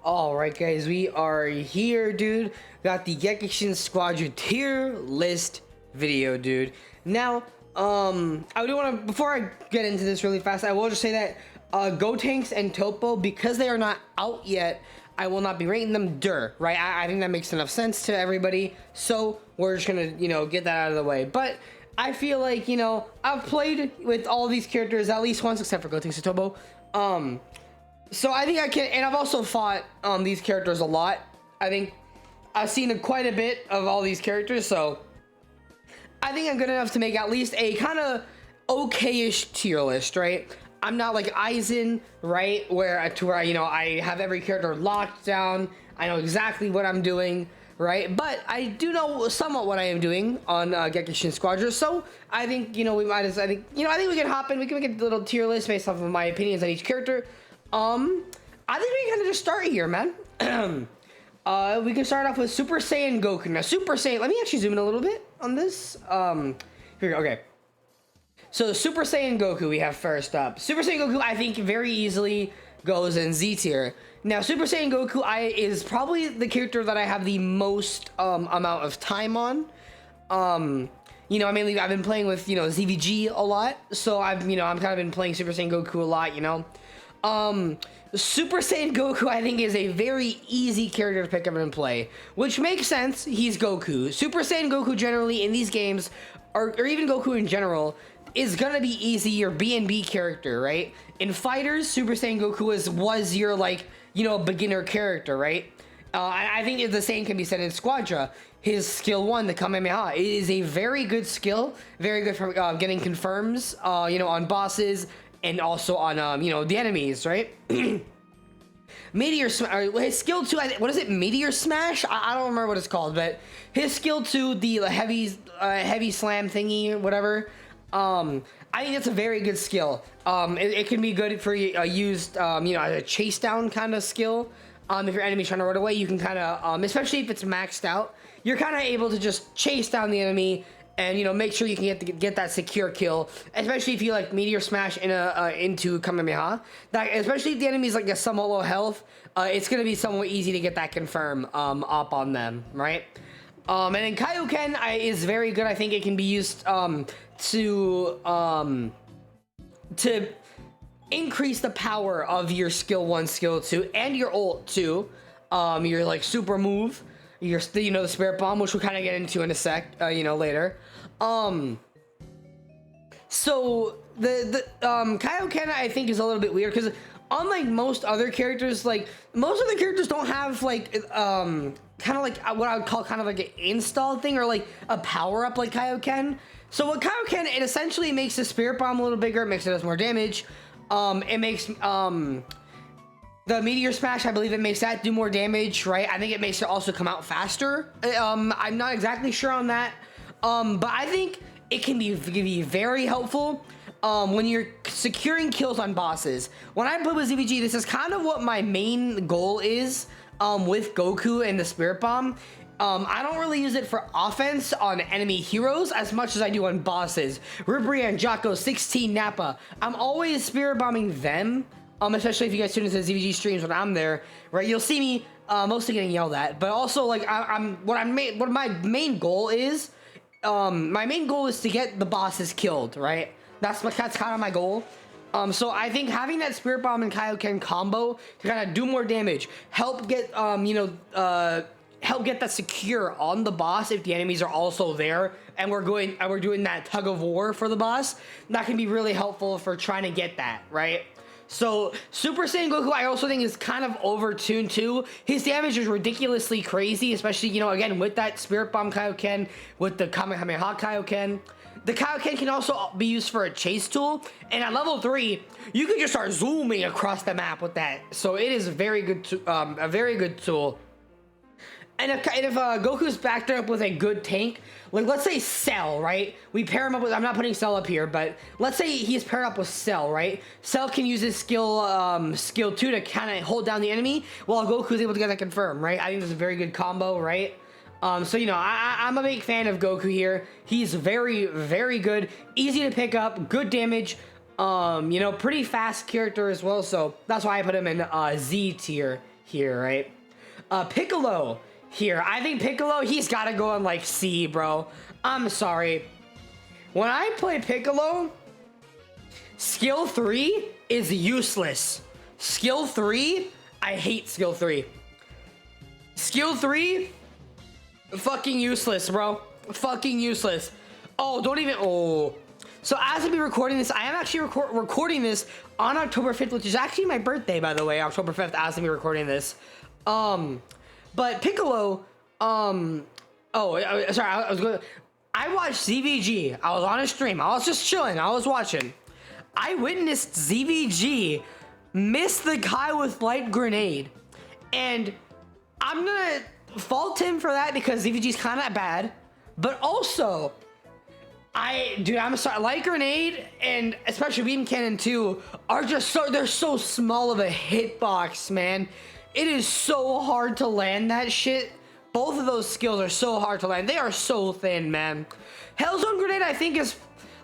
All right, guys, we are here, dude. Got the Gekishin Squadra tier list video, dude. Now, I do want to, before I get into this really fast, I will just say that Go Tanks and Topo, because they are not out yet, I will not be rating them right? I think that makes enough sense to everybody. So we're just gonna, get that out of the way. But I feel like, I've played with all these characters at least once, except for Go Tanks and Topo. So I think I can, and I've also fought these characters a lot. I think I've seen quite a bit of all these characters, so I think I'm good enough to make at least a kind of okay-ish tier list, right? I'm not like Aizen, right, where I have every character locked down. I know exactly what I'm doing, right? But I do know somewhat what I am doing on Gekishin Squadra. So I think we might as I think we can hop in. We can make a little tier list based off of my opinions on each character. I think we can kind of just start here, man. We can start off with Super Saiyan Goku. Now, Super Saiyan, let me actually zoom in a little bit on this. Here we go, okay. So, Super Saiyan Goku we have first up. Super Saiyan Goku, I think, very easily goes in Z tier. Now, Super Saiyan Goku is probably the character that I have the most amount of time on. Mainly I've been playing with, ZVG a lot. So, I'm kind of been playing Super Saiyan Goku a lot, Super Saiyan Goku, I think, is a very easy character to pick up and play, which makes sense. He's Goku. Super Saiyan Goku generally in these games, or even Goku in general, is gonna be easy, your B&B character, right? In fighters, Super Saiyan Goku was your, beginner character, right? I think the same can be said in Squadra. His skill 1, the Kamehameha, is a very good skill, very good for getting confirms, on bosses, and also on, the enemies, right? Meteor Smash, his skill 2, what is it, Meteor Smash? I don't remember what it's called, but his skill 2, the heavy slam thingy, whatever, I think it's a very good skill. It can be good for used, as a chase down kind of skill. If your enemy's trying to run away, you can kind of, especially if it's maxed out, you're kind of able to just chase down the enemy and make sure you can get that secure kill, especially if you Meteor Smash into Kamehameha. That, especially if the enemy's a somewhat low health, it's gonna be somewhat easy to get that confirm up on them, right? And then Kaioken is very good. I think it can be used to increase the power of your skill 1, skill 2, and your ult 2. Your super move. The Spirit Bomb, which we'll kind of get into in a sec, later. So the Kaioken, I think, is a little bit weird because unlike most other characters, most other characters don't have kind of what I would call kind of an install thing or a power up like Kaioken. So what Kaioken, it essentially makes the Spirit Bomb a little bigger. It makes it does more damage. It makes the Meteor Smash, I believe it makes that do more damage, right? I think it makes it also come out faster. I'm not exactly sure on that. But I think it can be very helpful when you're securing kills on bosses. When I play with ZVG, this is kind of what my main goal is with Goku and the Spirit Bomb. I don't really use it for offense on enemy heroes as much as I do on bosses. Ribrian, Jocko, 16, Nappa. I'm always Spirit Bombing them. Especially if you guys tune into the ZVG streams when I'm there, right? You'll see me mostly getting yelled at, but also what my main goal is. My main goal is to get the bosses killed, right? That's kind of my goal. So I think having that Spirit Bomb and Kaioken combo to kind of do more damage, help get help get that secure on the boss if the enemies are also there, and we're doing that tug of war for the boss. That can be really helpful for trying to get that, right? So, Super Saiyan Goku, I also think is kind of over-tuned too. His damage is ridiculously crazy, especially, again, with that Spirit Bomb Kaioken, with the Kamehameha Kaioken. The Kaioken can also be used for a chase tool, and at level 3, you can just start zooming across the map with that. So, it is a very good tool. And if Goku's backed up with a good tank, let's say Cell, right? We pair him up with, I'm not putting Cell up here, but let's say he's paired up with Cell, right? Cell can use his skill 2 to kind of hold down the enemy, while Goku's able to get that confirmed, right? I think that's a very good combo, right? So, I'm a big fan of Goku here. He's very, very good, easy to pick up, good damage, pretty fast character as well, so that's why I put him in Z tier here, right? Piccolo here. I think Piccolo, he's got to go on like C, bro. I'm sorry. When I play Piccolo, skill 3 is useless. Skill 3, I hate skill 3. Skill 3, fucking useless, bro. Fucking useless. Oh, don't even, oh. So as I be recording this, I am actually recording this on October 5th, which is actually my birthday, by the way, October 5th, as I be recording this. But Piccolo, sorry, I watched ZVG. I was on a stream. I was just chilling. I was watching. I witnessed ZVG miss the guy with light grenade. And I'm gonna fault him for that because ZVG's kind of bad. But also, I'm sorry, light grenade and especially beam cannon 2 are just they're so small of a hitbox, man. It is so hard to land that shit. Both of those skills are so hard to land. They are so thin, man. Hellzone Grenade, I think, is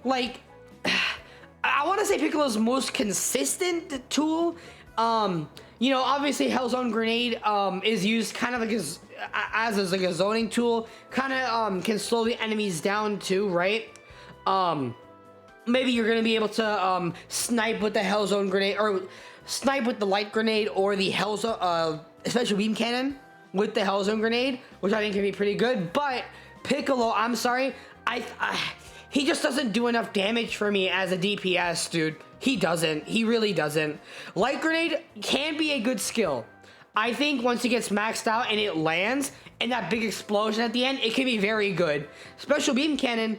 like, I want to say Piccolo's most consistent tool. You know, obviously Hellzone Grenade is used kind of like as like a zoning tool. Kind of can slow the enemies down too, right? Maybe you're gonna be able to snipe with the Hellzone Grenade or snipe with the light grenade or the Hellzone special beam cannon with the Hellzone Grenade, which I think can be pretty good. But Piccolo, I'm sorry, he just doesn't do enough damage for me as a DPS, dude. He doesn't. He really doesn't. Light grenade can be a good skill. I think once it gets maxed out and it lands and that big explosion at the end, it can be very good. Special beam cannon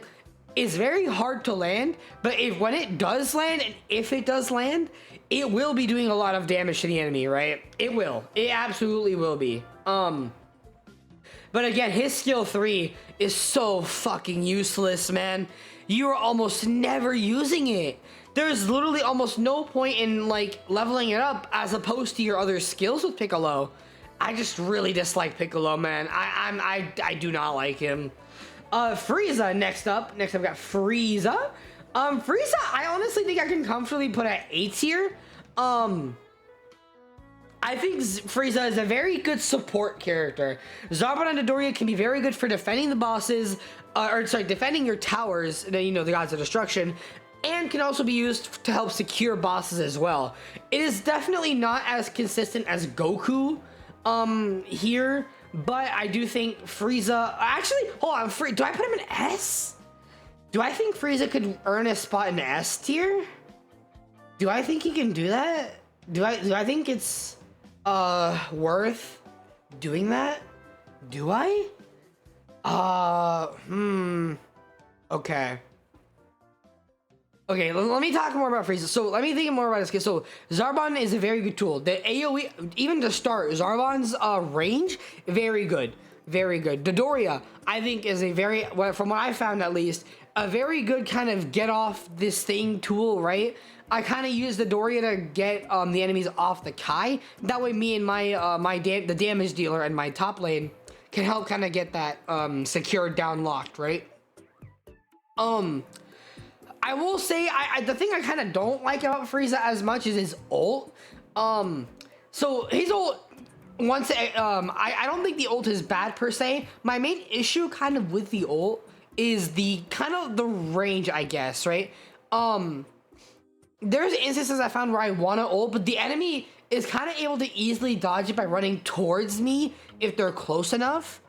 is very hard to land, but when it does land, and if it does land, it will be doing a lot of damage to the enemy, right? It will. It absolutely will be. But again, his skill 3 is so fucking useless, man. You are almost never using it. There's literally almost no point in like leveling it up as opposed to your other skills with Piccolo. I just really dislike Piccolo, man. I do not like him. Frieza next up. Next I've got Frieza. Frieza, I honestly think I can comfortably put at A tier. I think Frieza is a very good support character. Zarbon and Dodoria can be very good for defending the bosses, defending your towers, you know, the gods of destruction, and can also be used to help secure bosses as well. It is definitely not as consistent as Goku, here, but I do think Frieza, actually, hold on, do I put him in S? Do I think Frieza could earn a spot in S tier? Do I think he can do that? Do I think it's worth doing that? Do I? Okay. Okay, let me talk more about Frieza. So let me think more about this. So Zarbon is a very good tool. The AoE, even to start, Zarbon's range, very good. Very good. Dodoria, I think, is a very, from what I found at least, a very good kind of get off this thing tool, right? I kind of use the Dodoria to get the enemies off the Kai. That way me and my the damage dealer and my top lane can help kind of get that secured down locked, right? I will say the thing I kind of don't like about Frieza as much is his ult. So his ult, once I don't think the ult is bad per se. My main issue kind of with the ult is the kind of the range, I guess, right? There's instances I found where I want to ult, but the enemy is kind of able to easily dodge it by running towards me if they're close enough.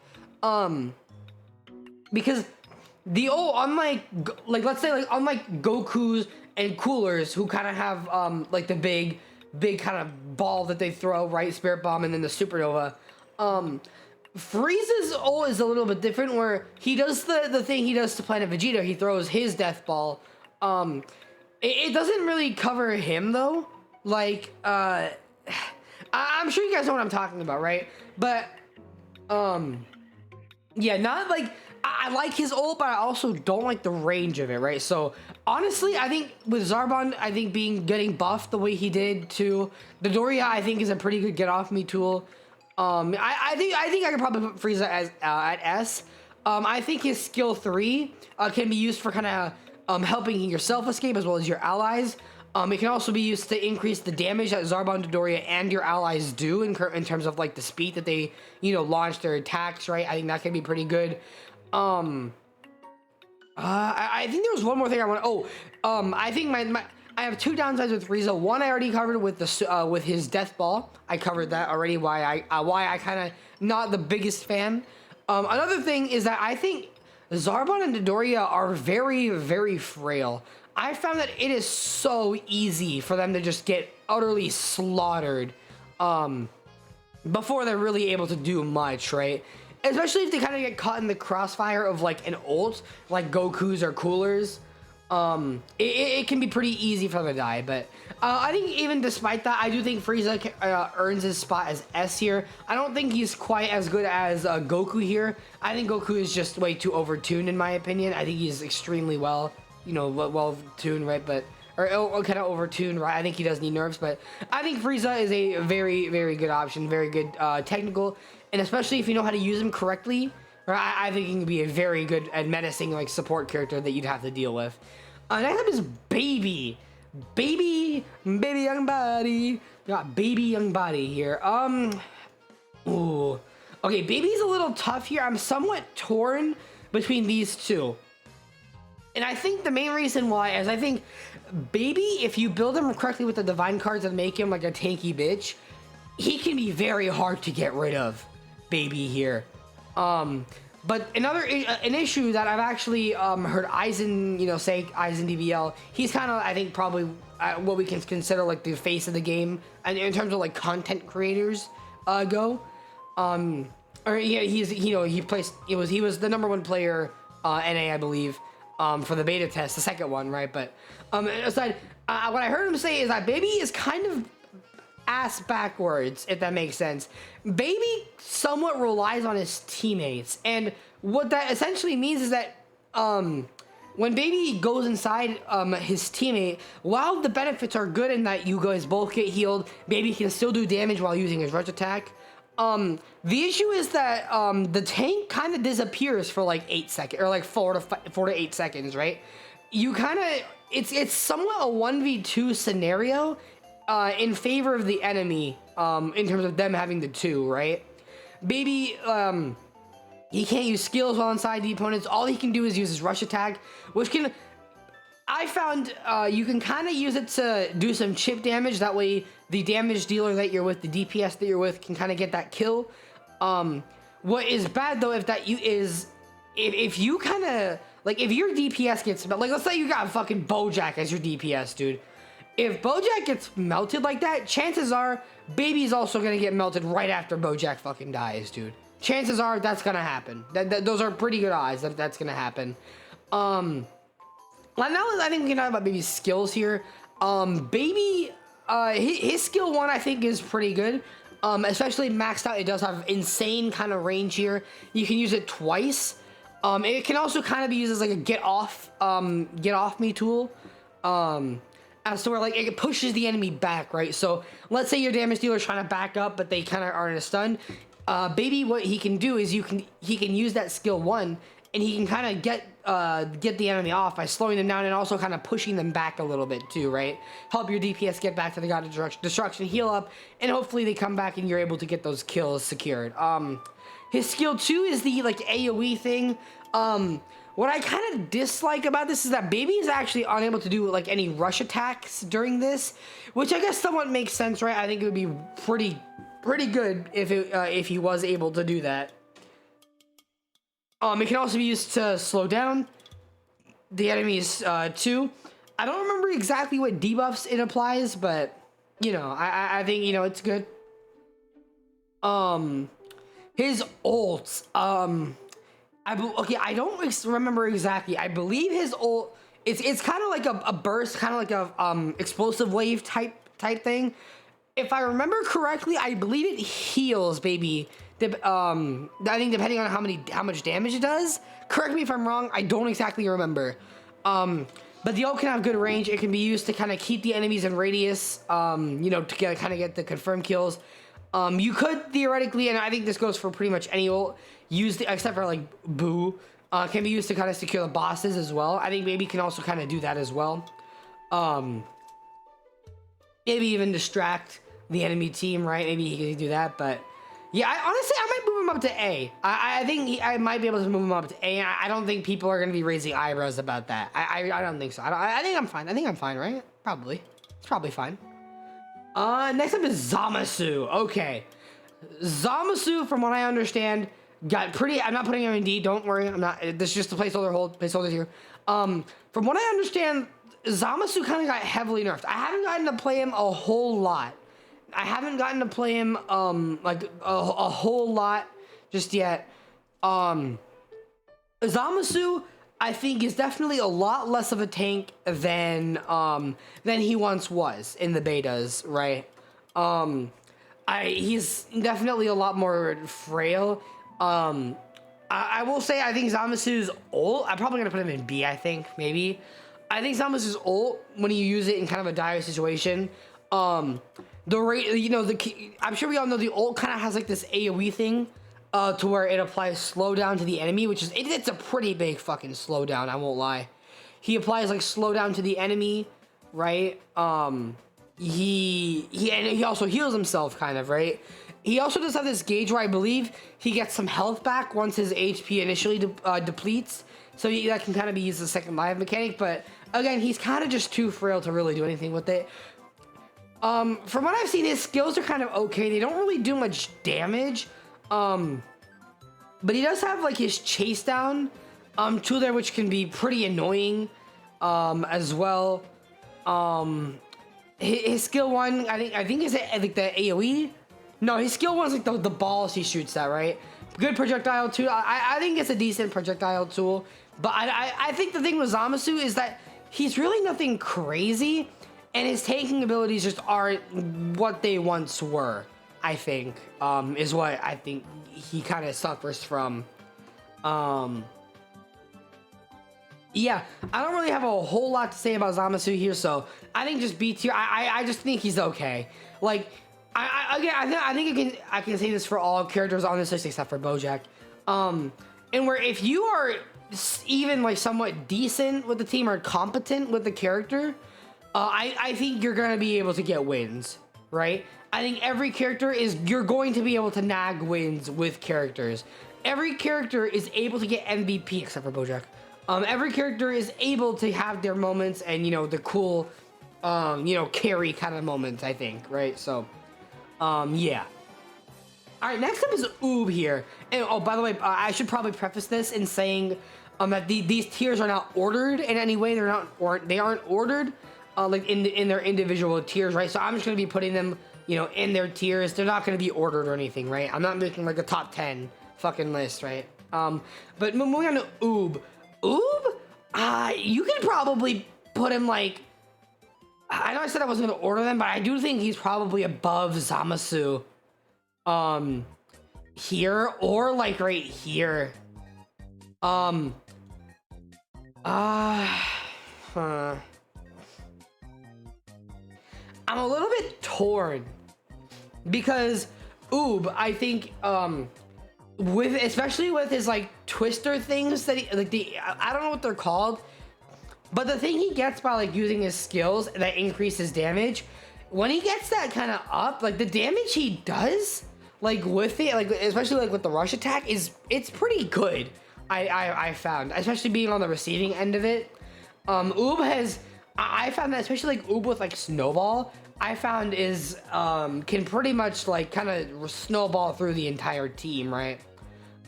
Because the ult, unlike, let's say, like, unlike Goku's and Cooler's, who kind of have, like, the big kind of ball that they throw, right? Spirit Bomb and then the Supernova. Frieza's ult is a little bit different, where he does the thing he does to Planet Vegeta. He throws his Death Ball. It doesn't really cover him, though. Like, I'm sure you guys know what I'm talking about, right? But, yeah, not like, I like his ult, but I also don't like the range of it, right? So, honestly, I think with Zarbon, I think getting buffed the way he did to the Dodoria, I think is a pretty good get off me tool. I think I could probably put Frieza as at S. I think his skill 3 can be used for kind of helping yourself escape as well as your allies. It can also be used to increase the damage that Zarbon, Dodoria, and your allies do in terms of like the speed that they, launch their attacks, right? I think that can be pretty good. I think there was one more thing I want. I think I have two downsides with Frieza. One I already covered with the with his Death Ball. I covered that already. Why I kind of not the biggest fan. Another thing is that I think Zarbon and Dodoria are very, very frail. I found that it is so easy for them to just get utterly slaughtered before they're really able to do much, right? Especially if they kind of get caught in the crossfire of like an ult, like Goku's or Cooler's. It can be pretty easy for them to die, but I think even despite that, I do think Frieza earns his spot as S here. I don't think he's quite as good as Goku here. I think Goku is just way too overtuned in my opinion. I think he's extremely well tuned, right? But or kind of overtuned, right? I think he does need nerfs, but I think Frieza is a very, very good option, very good technical, and especially if you know how to use him correctly. I think he can be a very good and menacing like support character that you'd have to deal with. Next up is Baby Young Body. Got Baby Young Body here. Ooh, okay, Baby's a little tough here. I'm somewhat torn between these two, and I think the main reason why is I think Baby, if you build him correctly with the divine cards and make him like a tanky bitch, he can be very hard to get rid of. Baby here. But an issue that I've actually heard Aizen, say Aizen DBL, he's kind of, I think, probably what we can consider like the face of the game, and in terms of like content creators go. Or yeah, he was the #1 player NA, I believe, for the beta test, the second one, right? But aside, what I heard him say is that Baby is kind of ass backwards, if that makes sense. Baby somewhat relies on his teammates, and what that essentially means is that when Baby goes inside his teammate, while the benefits are good in that you guys both get healed, Baby can still do damage while using his rush attack. The issue is that the tank kind of disappears for like 8 seconds, or like 4 to 8 seconds, right? You kind of, it's somewhat a 1v2 scenario in favor of the enemy, in terms of them having the 2, right? Baby, he can't use skills while inside the opponents. All he can do is use his rush attack, which can, I found, you can kind of use it to do some chip damage. That way, the damage dealer that you're with, the DPS that you're with, can kind of get that kill. What is bad though, if you kind of, like, if your DPS gets, like, let's say you got fucking Bojack as your DPS, dude. If Bojack gets melted like that, chances are Baby's also gonna get melted right after Bojack fucking dies, dude. Chances are that's gonna happen. Those are pretty good odds that that's gonna happen. Now I think we can talk about Baby's skills here. Baby, his skill 1 I think is pretty good. Especially maxed out, it does have insane kind of range here. You can use it twice. It can also kind of be used as like a get off me tool. As to where like it pushes the enemy back, right? So let's say your damage dealer is trying to back up, but they kind of are in a stun. Baby, what he can do is he can use that skill 1, and he can kind of get the enemy off by slowing them down and also kind of pushing them back a little bit too, right? Help your DPS get back to the God of Destruction, heal up, and hopefully they come back and you're able to get those kills secured. His skill 2 is the like AoE thing. What I kind of dislike about this is that Baby is actually unable to do like any rush attacks during this, which I guess somewhat makes sense, right? I think it would be pretty good if he was able to do that. It can also be used to slow down the enemies too. I don't remember exactly what debuffs it applies, but I think it's good. His ults, I don't remember exactly. I believe his ult, it's kind of like a burst, kind of like a explosive wave type thing. If I remember correctly, I believe it heals Baby. I think depending on how much damage it does. Correct me if I'm wrong. I don't exactly remember. But the ult can have good range. It can be used to kind of keep the enemies in radius. To kind of get the confirmed kills. You could theoretically, and I think this goes for pretty much any ult, except for like Boo, can be used to kind of secure the bosses as well. I think Baby can also kind of do that as well. maybe even distract the enemy team, right? Maybe he could do that, but yeah, honestly, I might move him up to A. I think I might be able to move him up to A. I don't think people are going to be raising eyebrows about that. I don't think so. I think I'm fine. I think I'm fine, right? Probably. It's probably fine. Next up is Zamasu. Okay. Zamasu, from what I understand, got pretty... I'm not putting him in D. Don't worry. I'm not... This is just a placeholder here. From what I understand, Zamasu kind of got heavily nerfed. I haven't gotten to play him a whole lot. I haven't gotten to play him, like, a whole lot just yet. Zamasu, I think, is definitely a lot less of a tank than he once was in the betas, right? He's definitely a lot more frail. I will say, I think Zamasu's ult, I'm probably gonna put him in B, I think, maybe. I think Zamasu's ult, when you use it in kind of a dire situation, the rate, you know, I'm sure we all know the ult kind of has like this AoE thing, to where it applies slowdown to the enemy, which is, it's a pretty big fucking slowdown, I won't lie. He applies like slowdown to the enemy, right? He also heals himself, kind of, right? He also does have this gauge where I believe he gets some health back once his HP initially depletes, so that can kind of be used as a second life mechanic, but again, he's kind of just too frail to really do anything with it. From what I've seen, his skills are kind of okay. They don't really do much damage. But he does have like his chase down tool there, which can be pretty annoying as well. His skill one, I think is it like the AoE? No, his skill one's like the balls he shoots at, right? Good projectile too. I think it's a decent projectile tool. But I think the thing with Zamasu is that he's really nothing crazy. And his tanking abilities just aren't what they once were, I think, is what I think he kind of suffers from. Yeah, I don't really have a whole lot to say about Zamasu here, so I think just B tier. I just think he's okay. Like, I think I can say this for all characters on this list except for Bojack. And where if you are even like somewhat decent with the team or competent with the character, I think you're going to be able to get wins, right? I think every character you're going to be able to nag wins with characters. Every character is able to get MVP except for Bojack. Every character is able to have their moments and, you know, the cool, you know, carry kind of moments, I think, right? So, yeah. All right, next up is Oob here. And, oh, by the way, I should probably preface this in saying that these tiers are not ordered in any way. They aren't ordered. Like in their individual tiers, right? So I'm just gonna be putting them, you know, in their tiers. They're not gonna be ordered or anything, right? I'm not making like a top 10 fucking list, right? But moving on to Oob. Oob, you could probably put him like, I know I said I wasn't gonna order them, but I do think he's probably above Zamasu, here or like right here. I'm a little bit torn because Oob, I think, especially with his like twister things that I don't know what they're called, but the thing he gets by like using his skills that increases damage, when he gets that kind of up, like the damage he does, like with it, like especially like with the rush attack, it's pretty good. I found, especially being on the receiving end of it. Oob has. I found that especially like Oob with like Snowball, I found is can pretty much like kind of snowball through the entire team, right?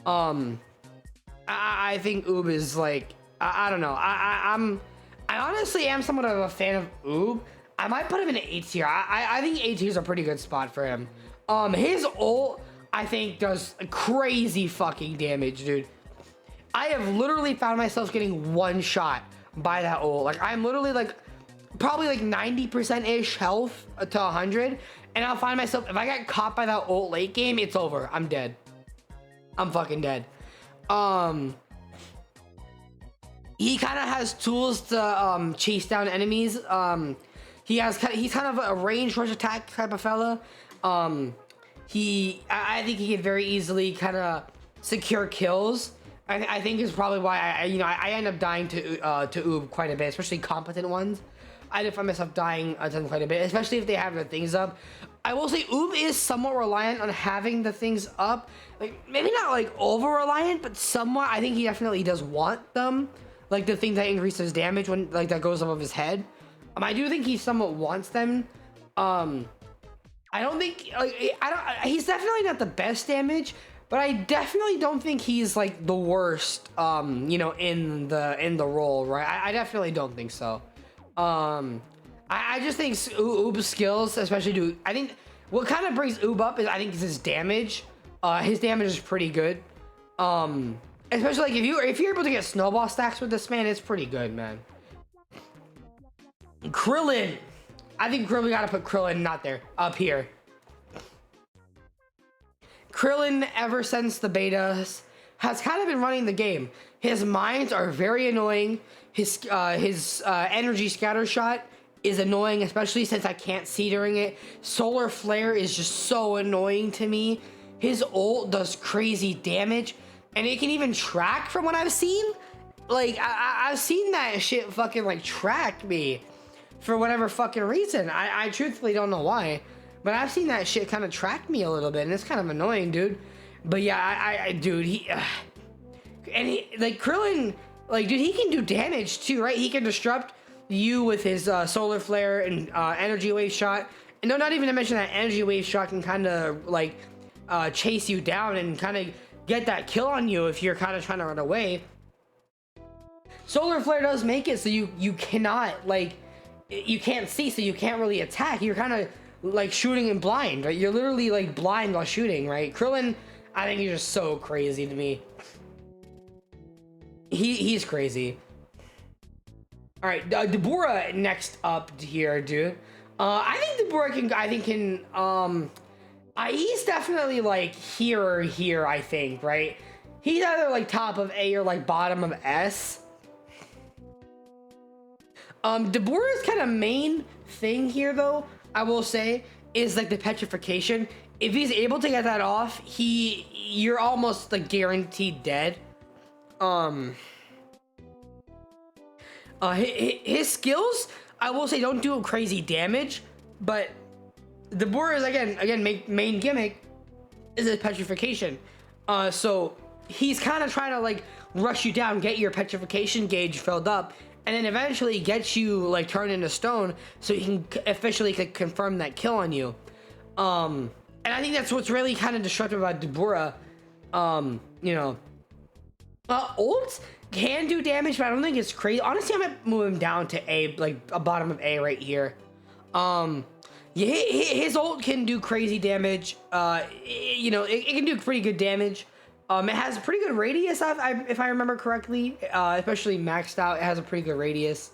I think Oob is like I don't know. I honestly am somewhat of a fan of Oob. I might put him in an A tier. I think A tier is a pretty good spot for him. His ult I think does crazy fucking damage, dude. I have literally found myself getting one shot by that ult. Like I'm literally like probably like 90% ish health to 100, and I'll find myself, if I get caught by that ult late game, it's over. I'm dead. I'm fucking dead. He kind of has tools to chase down enemies. He's kind of a range rush attack type of fella. I think he can very easily kind of secure kills. I think is probably why I end up dying to Oob quite a bit, especially competent ones. I find myself dying to them quite a bit, especially if they have the things up. I will say Oob is somewhat reliant on having the things up. Like, maybe not like over reliant, but somewhat. I think he definitely does want them. Like the thing that increases damage when like that goes above his head. I do think he somewhat wants them. I don't think like he's definitely not the best damage, but I definitely don't think he's like the worst you know, in the role, right? I definitely don't think so. I just think Oob's skills, especially I think what kind of brings Oob up is I think his damage. His damage is pretty good. Especially like if you're able to get snowball stacks with this man, it's pretty good, man. Krillin. I think Krillin, we gotta put Krillin not there, up here. Krillin, ever since the betas, has kind of been running the game. His mines are very annoying. His energy scatter shot is annoying, especially since I can't see during it. Solar flare is just so annoying to me. His ult does crazy damage, and it can even track from what I've seen. Like I've seen that shit fucking like track me for whatever fucking reason. I truthfully don't know why, but I've seen that shit kind of track me a little bit, and it's kind of annoying, dude. But yeah, dude, like Krillin, like, dude, he can do damage too, right? He can disrupt you with his solar flare and energy wave shot, and no, not even to mention that energy wave shot can kind of like chase you down and kind of get that kill on you if you're kind of trying to run away. Solar flare does make it so you cannot, like, you can't see, so you can't really attack. You're kind of like shooting in blind, right? You're literally like blind while shooting, right? Krillin, I think he's just so crazy to me. He's crazy. All right, Dabura next up here, dude. I think Dabura can he's definitely like here or here, I think, right? He's either like top of A or like bottom of S. Dabura's kind of main thing here, though, I will say, is like the petrification. If he's able to get that off, you're almost like guaranteed dead. His skills, I will say, don't do crazy damage, but Dabura's again main gimmick is his petrification. So he's kind of trying to like rush you down, get your petrification gauge filled up, and then eventually get you like turned into stone, so he can officially confirm that kill on you. And I think that's what's really kind of disruptive about Dabura. You know, ults can do damage, but I don't think it's crazy. Honestly, I might move him down to A, like a bottom of A right here. Yeah, his ult can do crazy damage. You know, it can do pretty good damage. It has a pretty good radius, if I remember correctly, especially maxed out. It has a pretty good radius.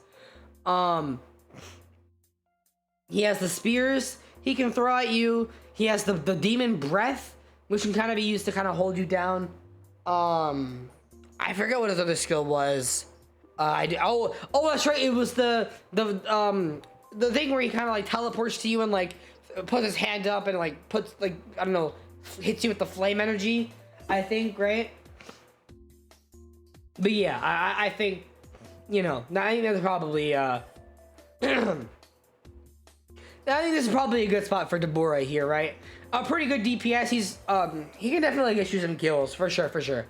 He has the spears he can throw at you. He has the demon breath, which can kind of be used to kind of hold you down. I forget what his other skill was. Oh, that's right. It was the thing where he kind of like teleports to you and like puts his hand up and like puts like, I don't know, hits you with the flame energy, I think, right? But yeah, I think, you know, I think that's probably I think this is probably a good spot for Dabura here, right? A pretty good DPS. He can definitely get you some kills for sure, for sure.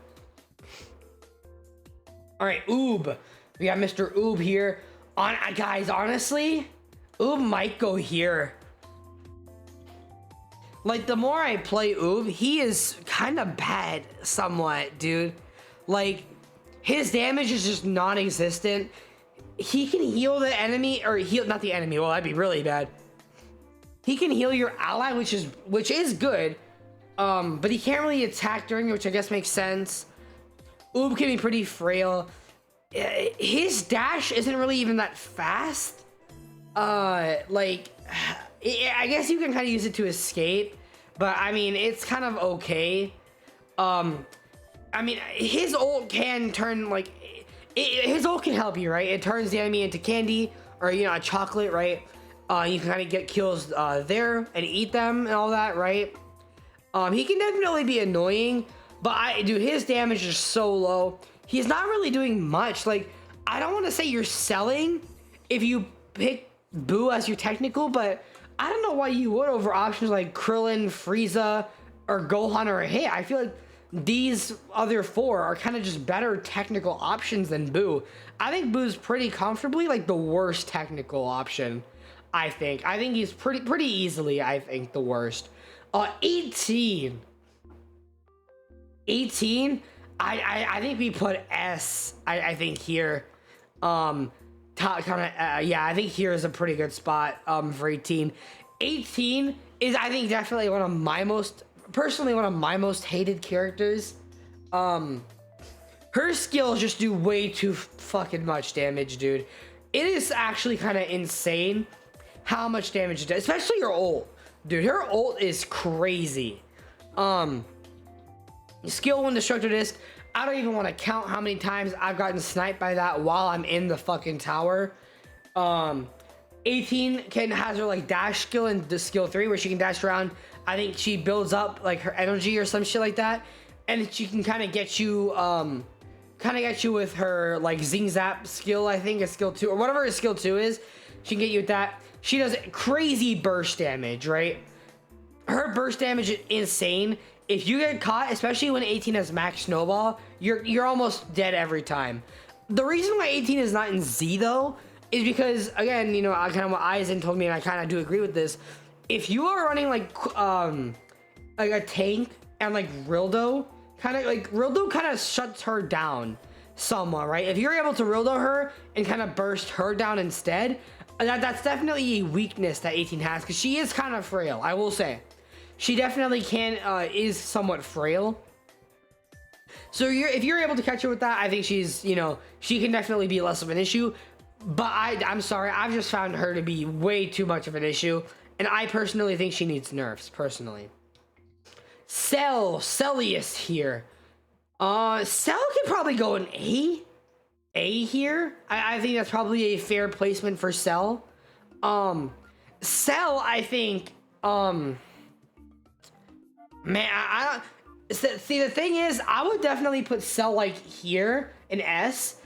All right, Oob. We got Mr. Oob here. Guys, honestly, Oob might go here. Like, the more I play Oob, he is kind of bad somewhat, dude. Like, his damage is just non-existent. He can heal the enemy, or heal, not the enemy, well, that'd be really bad. He can heal your ally, which is good. But he can't really attack during it, which I guess makes sense. Oob can be pretty frail. His dash isn't really even that fast. Like, I guess you can kind of use it to escape, but I mean, it's kind of okay. I mean, his ult can turn, like, his ult can help you, right? It turns the enemy into candy, or, you know, a chocolate, right? You can kind of get kills there and eat them and all that, right? He can definitely be annoying, but dude, his damage is so low. He's not really doing much. Like, I don't want to say you're selling if you pick Boo as your technical, but I don't know why you would over options like Krillin, Frieza, or Gohan or Hey. I feel like these other four are kind of just better technical options than Boo. I think Boo's pretty comfortably like the worst technical option. I think he's pretty easily, I think, the worst. 18. I think we put S. I think here. Top kind of yeah. I think here is a pretty good spot. For 18. 18 is, I think, definitely one of my most hated characters. Her skills just do way too fucking much damage, dude. It is actually kind of insane how much damage it does, especially her ult, dude. Her ult is crazy. Skill 1 Destructo Disc. I don't even want to count how many times I've gotten sniped by that while I'm in the fucking tower. 18 has her like dash skill in the skill 3 where she can dash around. I think she builds up like her energy or some shit like that, and she can kind of get you with her like Zing Zap skill. I think is skill 2 or whatever her skill 2 is. She can get you with that. She does crazy burst damage, right? Her burst damage is insane. If you get caught, especially when 18 has max snowball, you're almost dead every time. The reason why 18 is not in Z though is because, again, you know, kind of what Aizen told me, and I kind of do agree with this. If you are running like a tank and like Rildo kind of shuts her down somewhat, right? If you're able to Rildo her and kind of burst her down instead, that's definitely a weakness that 18 has, because she is kind of frail, I will say. She definitely is somewhat frail. So if you're able to catch her with that, I think she's, you know, she can definitely be less of an issue. But I'm sorry, I've just found her to be way too much of an issue, and I personally think she needs nerfs, personally. Celius here. Cell could probably go in A here. I think that's probably a fair placement for Cell. Cell, I think, man, I see, the thing is, I would definitely put Cell like here in S.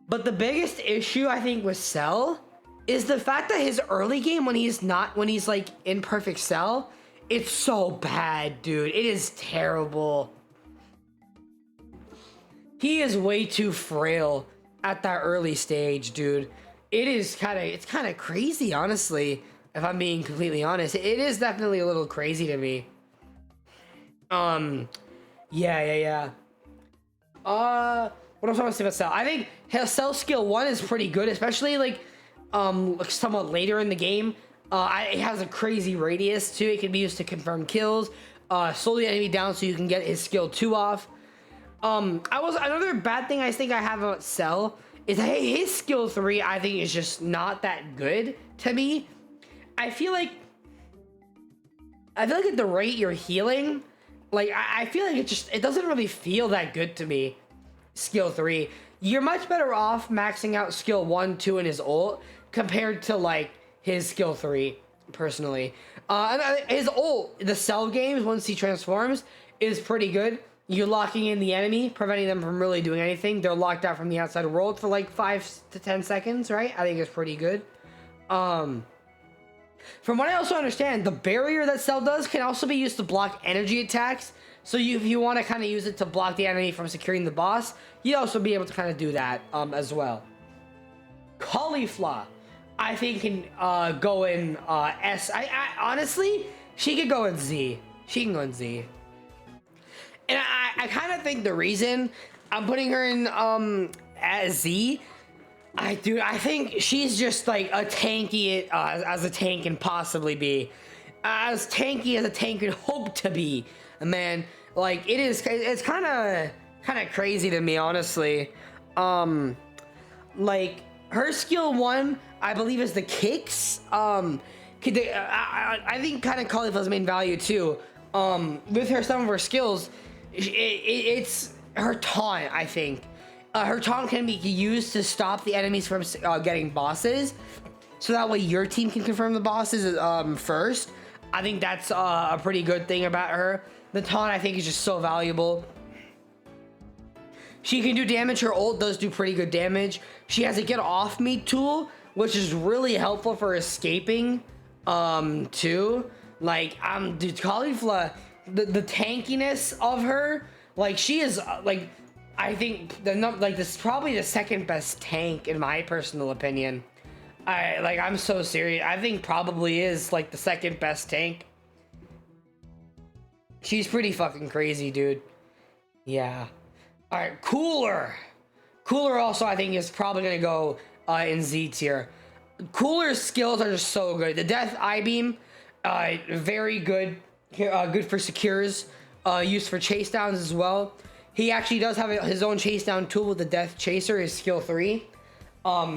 But the biggest issue I think with Cell is the fact that his early game, when he's like in perfect Cell, it's so bad, dude. It is terrible. He is way too frail at that early stage, dude. It's kind of crazy, honestly. If I'm being completely honest, it is definitely a little crazy to me. Yeah. What else I want to say about Cell? I think Cell skill 1 is pretty good, especially like somewhat later in the game. It has a crazy radius too. It can be used to confirm kills, slow the enemy down so you can get his skill 2 off. Another bad thing I think I have about Cell is that his skill 3 I think is just not that good to me. I feel like at the rate you're healing, like I feel like it doesn't really feel that good to me. Skill 3, you're much better off maxing out skill 1, 2 in his ult compared to like his skill 3, personally. And his ult, the Cell games, once he transforms, is pretty good. You're locking in the enemy, preventing them from really doing anything. They're locked out from the outside world for like 5 to 10 seconds, right? I think it's pretty good. From what I also understand, the barrier that Cell does can also be used to block energy attacks. So if you want to kind of use it to block the enemy from securing the boss, you'd also be able to kind of do that as well. Caulifla, I think, can go in S. I honestly, she could go in Z. She can go in Z. And I kind of think the reason I'm putting her in as Z, I think she's just like a tanky as a tank can possibly be. As tanky as a tank could hope to be. Man, like it's kind of crazy to me, honestly. Like her skill 1, I believe, is the kicks. I think kind of Caulifla's main value too. With some of her skills, it's her taunt. I think her taunt can be used to stop the enemies from getting bosses, so that way your team can confirm the bosses first. I think that's a pretty good thing about her. The taunt, I think, is just so valuable. She can do damage. Her ult does do pretty good damage. She has a get off me tool, which is really helpful for escaping too. Like dude, Caulifla, the tankiness of her, like she is like, I think this is probably the second best tank in my personal opinion. I'm so serious. I think probably is like the second best tank. She's pretty fucking crazy, dude. Yeah. All right, Cooler. Cooler also, I think, is probably gonna go in Z tier. Cooler's skills are just so good. The Death Eye Beam, very good. Good for secures. Used for chase downs as well. He actually does have his own chase down tool with the Death Chaser, his skill 3.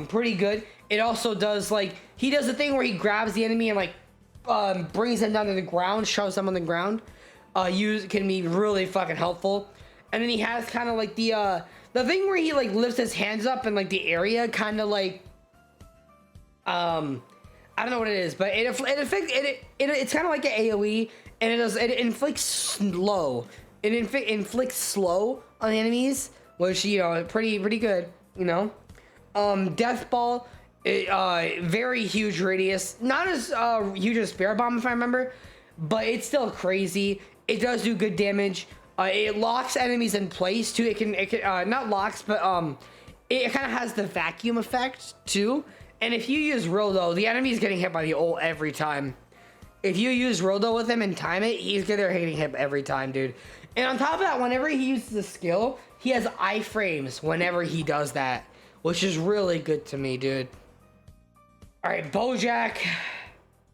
Pretty good. It also does, like, he does the thing where he grabs the enemy and like brings them down to the ground, shoves them on the ground. Can be really fucking helpful. And then he has kind of like the thing where he like lifts his hands up and like the area kind of like I don't know what it is, but it's kind of like an AoE, and it inflicts slow. It inflicts slow on the enemies, which, you know, pretty good, you know. Death Ball, very huge radius, not as huge as Spirit Bomb if I remember, but it's still crazy. It does do good damage. It locks enemies in place too. It can not locks, but it kind of has the vacuum effect too. And if you use Rodo, the enemy's getting hit by the ult every time. If you use Rodo with him and time it, he's getting hit every time, dude. And on top of that, whenever he uses the skill, he has iframes whenever he does that, which is really good to me, dude. All right, Bojack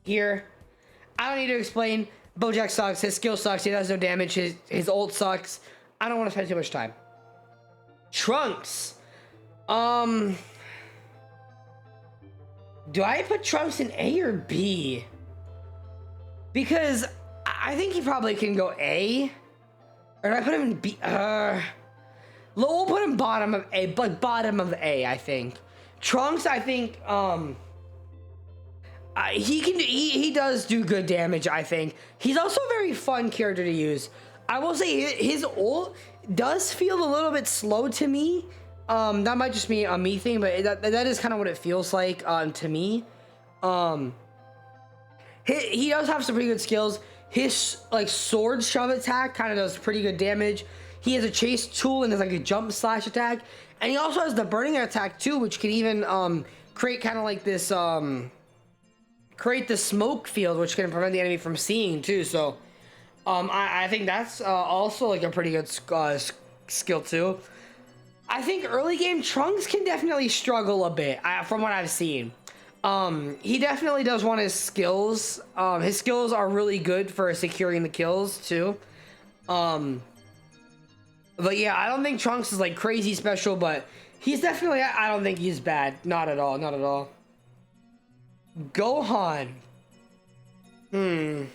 here. I don't need to explain. Bojack sucks. His skill sucks. He does no damage. His ult sucks. I don't want to spend too much time. Trunks. Do I put Trunks in A or B? Because I think he probably can go A. Or do I put him in B? We'll put him bottom of A, but bottom of A, I think. Trunks, I think, he does do good damage, I think. He's also a very fun character to use. I will say his ult does feel a little bit slow to me. That might just be a me thing, but that is kind of what it feels like to me. He does have some pretty good skills. His like sword shove attack kind of does pretty good damage. He has a chase tool and there's like a jump slash attack, and he also has the burning attack too, which can even create kind of like this create the smoke field, which can prevent the enemy from seeing too. So I think that's also like a pretty good skill too. I think early game Trunks can definitely struggle a bit from what I've seen. He definitely does want his skills. His skills are really good for securing the kills too. But yeah, I don't think Trunks is like crazy special, but he's definitely, I don't think he's bad. Not at all, not at all. Gohan. Do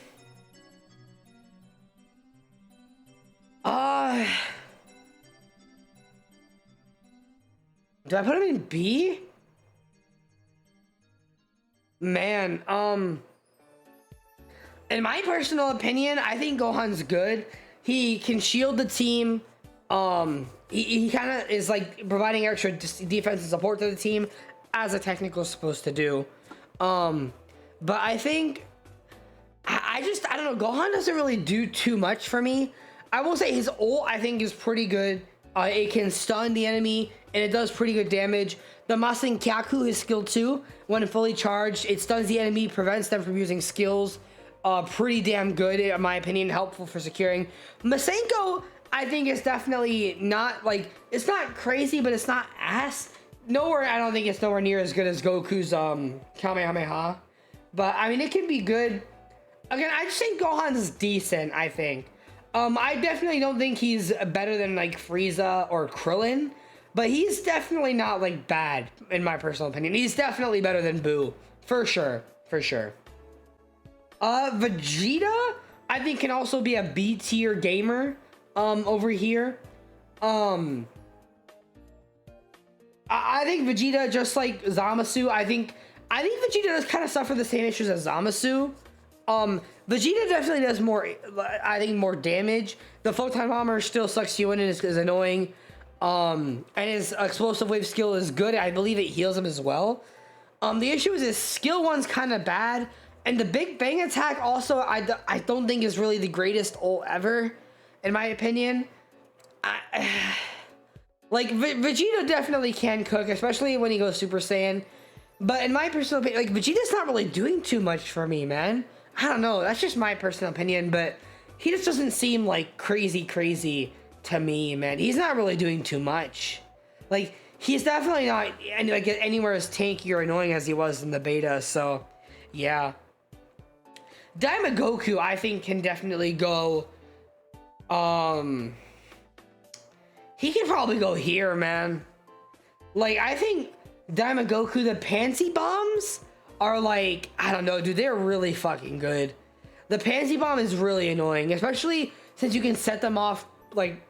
I put him in B? Man, in my personal opinion, I think Gohan's good. He can shield the team. He kind of is like providing extra defense and support to the team, as a technical is supposed to do. But I think I don't know. Gohan doesn't really do too much for me. I will say his ult I think is pretty good. It can stun the enemy and it does pretty good damage. The Masen Kyaku is skill 2. When fully charged, it stuns the enemy, prevents them from using skills. Pretty damn good in my opinion, helpful for securing. Masenko I think is definitely not like, it's not crazy, but it's not ass. Nowhere, I don't think it's nowhere near as good as Goku's Kamehameha. But I mean, it can be good. Again, I just think Gohan's decent, I think. I definitely don't think he's better than like Frieza or Krillin, but he's definitely not like bad in my personal opinion. He's definitely better than Boo, for sure, for sure. Vegeta, I think can also be a B tier gamer, over here. I think Vegeta, just like Zamasu, I think Vegeta does kind of suffer the same issues as Zamasu. Vegeta definitely does more, I think, more damage. The Photon Bomber still sucks you in and is annoying. And his explosive wave skill is good. I believe it heals him as well. The issue is his skill 1's kind of bad, and the Big Bang attack also I don't think is really the greatest ult ever, in my opinion. Like Vegeta definitely can cook, especially when he goes Super Saiyan. But in my personal opinion, like Vegeta's not really doing too much for me, man. I don't know. That's just my personal opinion, but he just doesn't seem like crazy to me, man. He's not really doing too much. Like he's definitely not like anywhere as tanky or annoying as he was in the beta. So yeah, Daima Goku I think can definitely go. He can probably go here, man. Like, I think Daima Goku, the Pansy Bombs are like, I don't know, dude, they're really fucking good. The Pansy Bomb is really annoying, especially since you can set them off, like,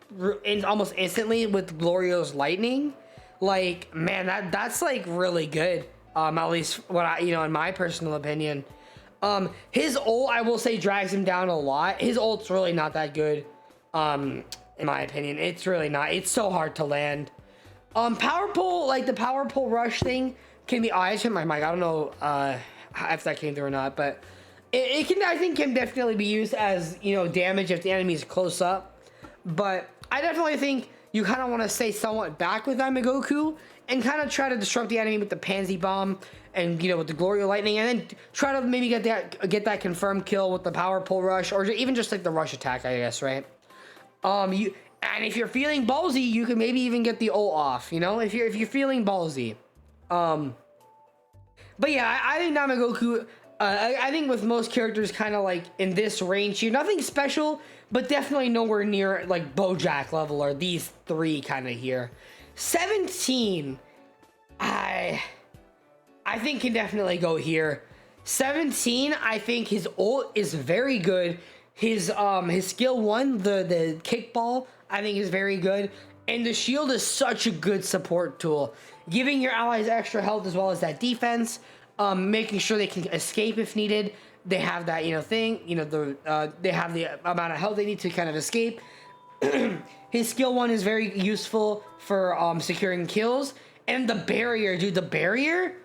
almost instantly with Glorio's Lightning. Like, man, that's like, really good. At least what I, in my personal opinion. His ult, I will say, drags him down a lot. His ult's really not that good. In my opinion, it's really not. It's so hard to land. Power pull, like the power pull rush thing can be. Oh, I just hit my mic. I don't know if that came through or not, but it can. I think can definitely be used as damage if the enemy is close up. But I definitely think you kind of want to stay somewhat back with Goku and kind of try to disrupt the enemy with the Pansy Bomb and with the Glorio Lightning, and then try to maybe get that confirmed kill with the power pull rush, or even just like the rush attack, I guess, right? And if you're feeling ballsy, you can maybe even get the ult off, if you're feeling ballsy. But yeah, I think Namagoku, I think with most characters kind of like in this range here, nothing special, but definitely nowhere near like Bojack level or these three kind of here. 17, I think can definitely go here. 17, I think his ult is very good. His skill 1, the kickball, I think is very good. And the shield is such a good support tool, giving your allies extra health as well as that defense, making sure they can escape if needed. They have that thing, they have the amount of health they need to kind of escape. His skill 1 is very useful for securing kills. And the barrier, dude, the barrier,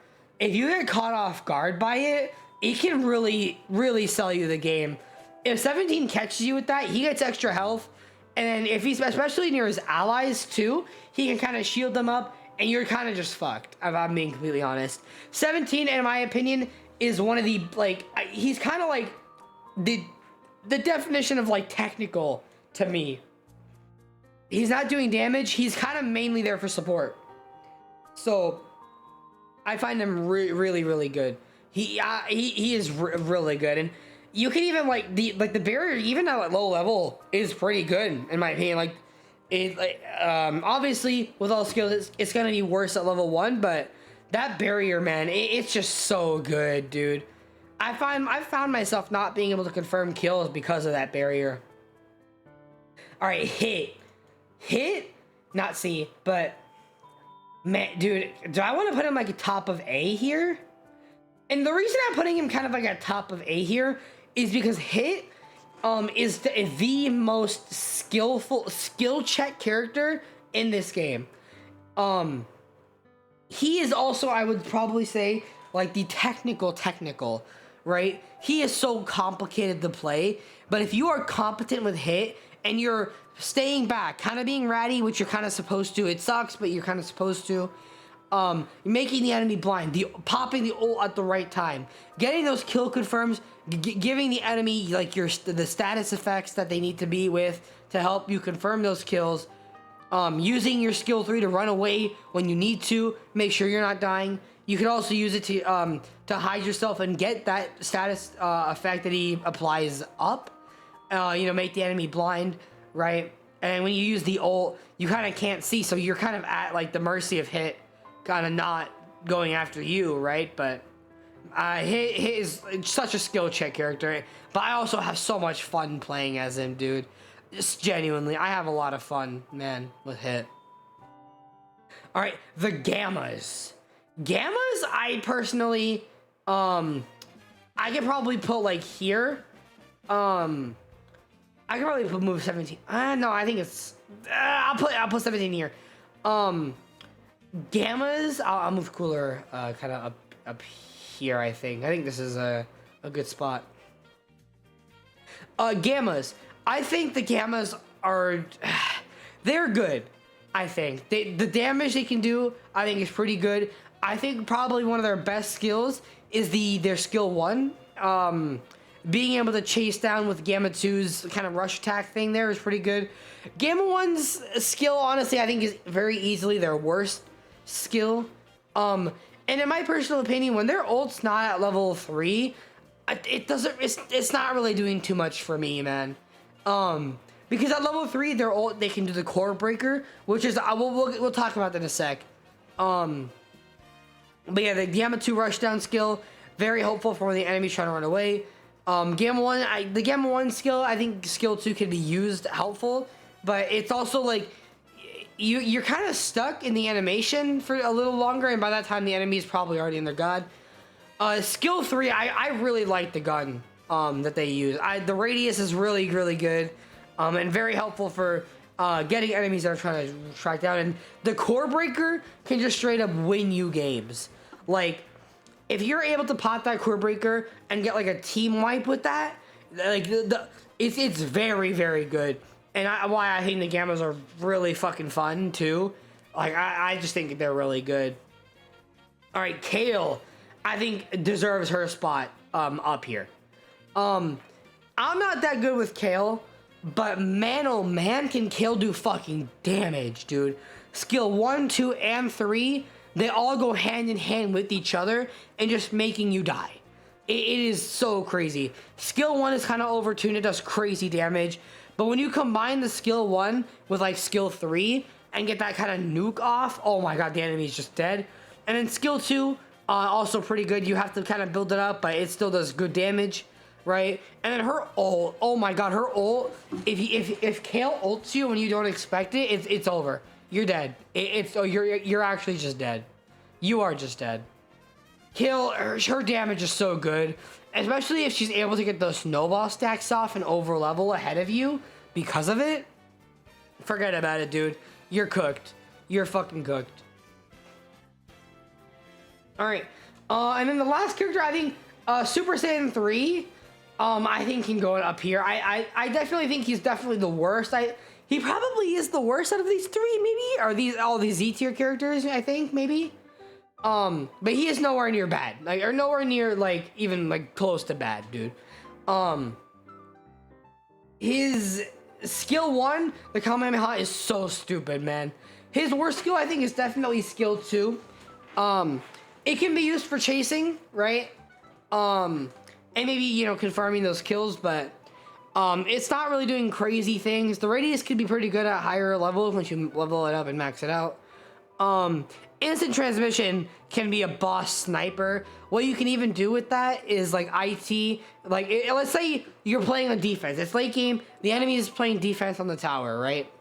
if you get caught off guard by it, it can really sell you the game. If 17 catches you with that, he gets extra health. And then if he's especially near his allies too, he can kind of shield them up and you're kind of just fucked, if I'm being completely honest. 17, in my opinion, is one of the, like, he's kind of like the definition of like technical to me. He's not doing damage. He's kind of mainly there for support. So I find him really good. He is really good. And you can even the barrier even at low level is pretty good in my opinion. Obviously with all skills it's gonna be worse at level 1, but that barrier, man, it's just so good, dude. I found myself not being able to confirm kills because of that barrier. All right, hit, not C, but man, dude, do I want to put him like a top of A here? And the reason I'm putting him kind of like a top of A here is because hit is the most skillful skill check character in this game. He is also, I would probably say, like the technical, right? He is so complicated to play, but if you are competent with hit and you're staying back, kind of being ratty, which you're kind of supposed to, it sucks, but you're kind of supposed to, making the enemy blind, popping the ult at the right time, getting those kill confirms, giving the enemy like the status effects that they need to be with to help you confirm those kills, using your skill 3 to run away when you need to, make sure you're not dying. You can also use it to hide yourself and get that status effect that he applies up, make the enemy blind, right? And when you use the ult, you kind of can't see, so you're kind of at like the mercy of hit, kind of not going after you, right? But hit is such a skill check character, but I also have so much fun playing as him, dude. Just genuinely, I have a lot of fun, man, with hit. All right, the Gammas. Gammas, I personally, I could probably put like here. I could probably put move 17. No, I think it's. I'll put 17 here. Gammas. I'll move cooler, kind of up up here, I think. I think this is a good spot. Gammas. I think the Gammas are... they're good, I think. The damage they can do, I think, is pretty good. I think probably one of their best skills is their skill 1. Being able to chase down with Gamma 2's kind of rush attack thing there is pretty good. Gamma 1's skill, honestly, I think is very easily their worst skill. And in my personal opinion, when their ult's not at level 3, it's not really doing too much for me, man. Because at level 3, their ult, they can do the core breaker, which is, we'll talk about that in a sec. But yeah, the Gamma 2 rushdown skill, very helpful for when the enemy's trying to run away. Gamma 1, the Gamma 1 skill, I think skill 2 can be used helpful, but it's also like, you're kind of stuck in the animation for a little longer, and by that time the enemy is probably already in their god. Skill 3, I really like the gun that they use. The radius is really, really good, and very helpful for getting enemies that are trying to track down. And the core breaker can just straight up win you games. Like, if you're able to pop that core breaker and get like a team wipe with that, like it's very, very good. And why I think the Gammas are really fucking fun too. Like I just think they're really good. All right, Kale, I think deserves her spot up here. I'm not that good with Kale, but man, oh man, can Kale do fucking damage, dude. Skill 1, 2, and 3, they all go hand in hand with each other and just making you die. It is so crazy. Skill 1 is kind of overtuned, it does crazy damage. But when you combine the skill 1 with like skill 3 and get that kind of nuke off, oh my god, the enemy's just dead. And then skill 2, also pretty good. You have to kind of build it up, but it still does good damage, right? And then her ult, oh my god, her ult, if Kale ults you when you don't expect it, it's over. You're dead. You're actually just dead. You are just dead. Kale, her damage is so good, especially if she's able to get those snowball stacks off and over level ahead of you because of it. Forget about it, dude. You're cooked. You're fucking cooked. All right, and then the last character, I think, Super Saiyan 3, I think can go up here. I definitely think he's definitely the worst. He probably is the worst out of these 3, maybe, or all these Z tier characters. I think maybe. But he is nowhere near bad, like, or nowhere near like even like close to bad, dude. His skill 1, the Kamehameha, is so stupid, man. His worst skill, I think, is definitely skill 2. It can be used for chasing, right? And maybe, you know, confirming those kills, but it's not really doing crazy things. The radius could be pretty good at higher levels once you level it up and max it out. Instant transmission can be a boss sniper. What you can even do with that is like IT, like let's say you're playing on defense. It's late game, the enemy is playing defense on the tower, right?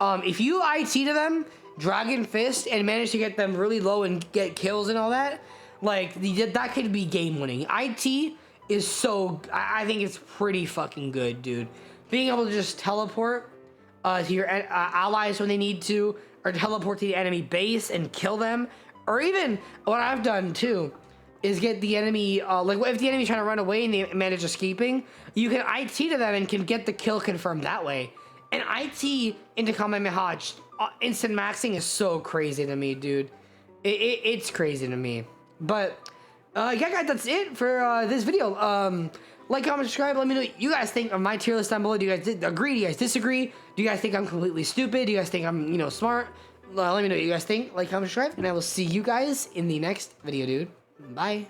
If you IT to them, Dragon Fist, and manage to get them really low and get kills and all that, like that could be game winning. IT is so, I think it's pretty fucking good, dude. Being able to just teleport to your allies when they need to, or teleport to the enemy base and kill them, or even what I've done too is get the enemy, like if the enemy's trying to run away and they manage escaping, you can IT to them and can get the kill confirmed that way. And IT into Kamehameha instant maxing is so crazy to me, dude. It's crazy to me. But yeah, guys, that's it for this video. Like, comment, subscribe. Let me know what you guys think of my tier list down below. Do you guys agree? Do you guys disagree? Do you guys think I'm completely stupid? Do you guys think I'm, you know, smart? Let me know what you guys think. Like, comment, subscribe, and I will see you guys in the next video, dude. Bye.